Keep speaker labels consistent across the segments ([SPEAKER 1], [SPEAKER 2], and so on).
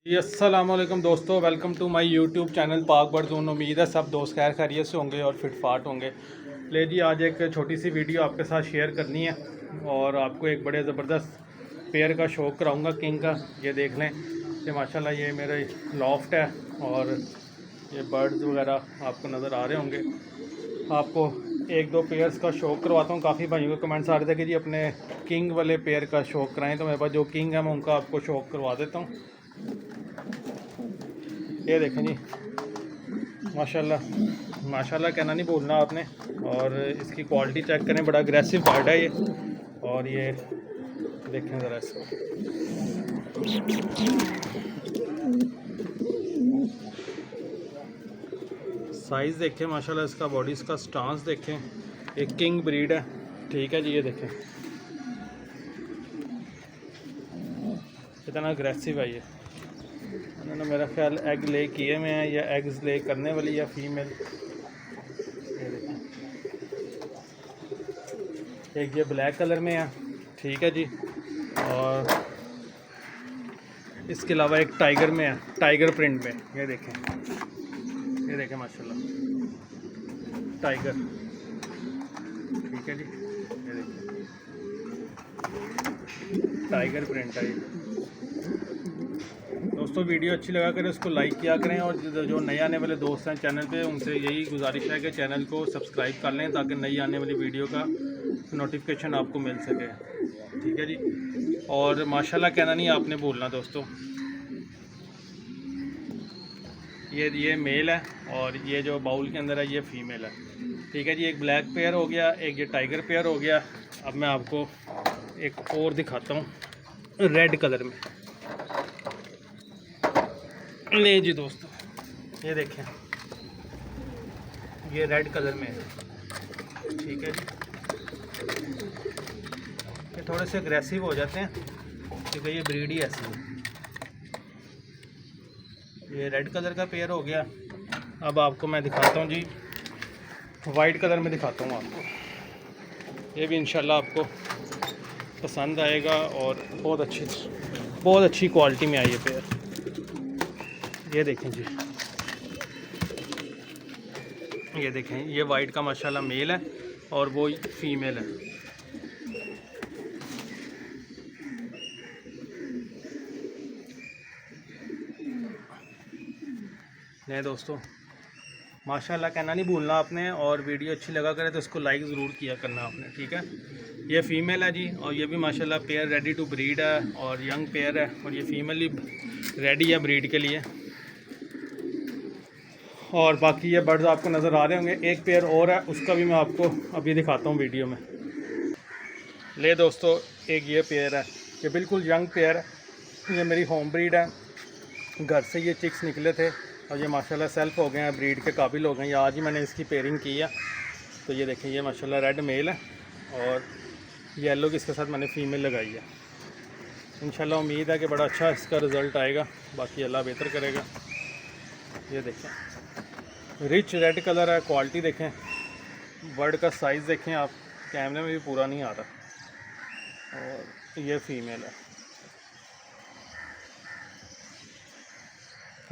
[SPEAKER 1] जी अस्सलाम वालेकुम दोस्तों, welcome to my YouTube channel Pak Birdzone. उम्मीद है सब दोस्त खैर खैरियत से होंगे और फिटफाट होंगे। ले जी, आज एक छोटी सी वीडियो आपके साथ शेयर करनी है और आपको एक बड़े ज़बरदस्त पेयर का शौक़ कराऊंगा किंग का। ये देख लें कि माशाल्लाह ये मेरे लॉफ्ट है और ये बर्ड्स वगैरह आपको नज़र आ रहे होंगे। आपको एक दो पेयर्स का शौक़ करवाता हूँ। काफ़ी भाइयों के कमेंट्स आ रहे थे कि जी अपने किंग वाले पेयर का शौक़ कराएँ, तो मेरे पास जो किंग है मैं उनका आपको शौक़ करवा देता हूँ। ये देखें जी, माशाल्लाह माशाल्लाह कहना नहीं भूलना आपने। और इसकी क्वालिटी चेक करें, बड़ा अग्रेसिव बर्ड है ये। और ये देखें ज़रा इसको, साइज़ देखें माशाल्लाह, इसका बॉडी इसका स्टांस देखें। एक किंग ब्रीड है, ठीक है जी। ये देखें कितना अग्रेसिव है ये। उन्होंने मेरा ख्याल एग ले किए हुए हैं या एग्स ले करने वाली या फीमेल। ये देखें, एक ये ब्लैक कलर में है, ठीक है जी। और इसके अलावा एक टाइगर में है, टाइगर प्रिंट में। ये देखें माशाल्लाह टाइगर, ठीक है जी। ये देखें टाइगर प्रिंट है ये। दोस्तों वीडियो अच्छी लगा करें, उसको लाइक किया करें। और जो नए आने वाले दोस्त हैं चैनल पे, उनसे यही गुजारिश है कि चैनल को सब्सक्राइब कर लें ताकि नई आने वाली वीडियो का नोटिफिकेशन आपको मिल सके, ठीक है जी। और माशाल्लाह कहना नहीं आपने भूलना दोस्तों। ये मेल है और ये जो बाउल के अंदर है ये फीमेल है, ठीक है जी। एक ब्लैक पेयर हो गया, एक ये टाइगर पेयर हो गया। अब मैं आपको एक और दिखाता हूँ रेड कलर में। ले जी दोस्तों, ये देखें ये रेड कलर में है, ठीक है जी। ये थोड़े से अग्रेसिव हो जाते हैं क्योंकि ये ब्रीड ही ऐसी है। ये रेड कलर का पेयर हो गया। अब आपको मैं दिखाता हूँ जी वाइट कलर में दिखाता हूँ आपको। ये भी इंशाल्लाह आपको पसंद आएगा और बहुत अच्छी क्वालिटी में आई है पेयर। ये देखें जी, ये देखें ये वाइट का माशाल्लाह मेल है और वो फीमेल है। नहीं दोस्तों, माशाल्लाह कहना नहीं भूलना आपने। और वीडियो अच्छी लगा करे तो इसको लाइक ज़रूर किया करना आपने, ठीक है। ये फ़ीमेल है जी और ये भी माशाल्लाह पेयर रेडी टू ब्रीड है और यंग पेयर है। और ये फीमेल ही रेडी है ब्रीड के लिए। और बाकी ये बर्ड्स आपको नज़र आ रहे होंगे। एक पेयर और है, उसका भी मैं आपको अभी दिखाता हूँ वीडियो में। ले दोस्तों, एक ये पेयर है, ये बिल्कुल यंग पेयर है। ये मेरी होम ब्रीड है, घर से ये चिक्स निकले थे और ये माशाल्लाह सेल्फ हो गए हैं, ब्रीड के काबिल हो गए हैं। आज ही मैंने इसकी पेयरिंग की है। तो ये देखें ये माशाल्लाह रेड मेल है और येलो की इसके साथ मैंने फ़ीमेल लगाई है। इंशाल्लाह उम्मीद है कि बड़ा अच्छा इसका रिज़ल्ट आएगा, बाकी अल्लाह बेहतर करेगा। ये देखें रिच रेड कलर है, क्वालिटी देखें, बर्ड का साइज़ देखें आप, कैमरे में भी पूरा नहीं आ रहा। और ये फीमेल है।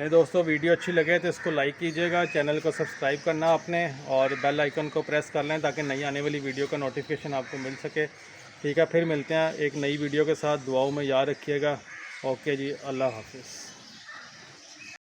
[SPEAKER 1] दोस्तों वीडियो अच्छी लगे तो इसको लाइक कीजिएगा, चैनल को सब्सक्राइब करना आपने और बेल आइकन को प्रेस कर लें ताकि नई आने वाली वीडियो का नोटिफिकेशन आपको मिल सके, ठीक है। फिर मिलते हैं एक नई वीडियो के साथ। दुआओं में याद रखिएगा। ओके जी, अल्लाह हाफिज़।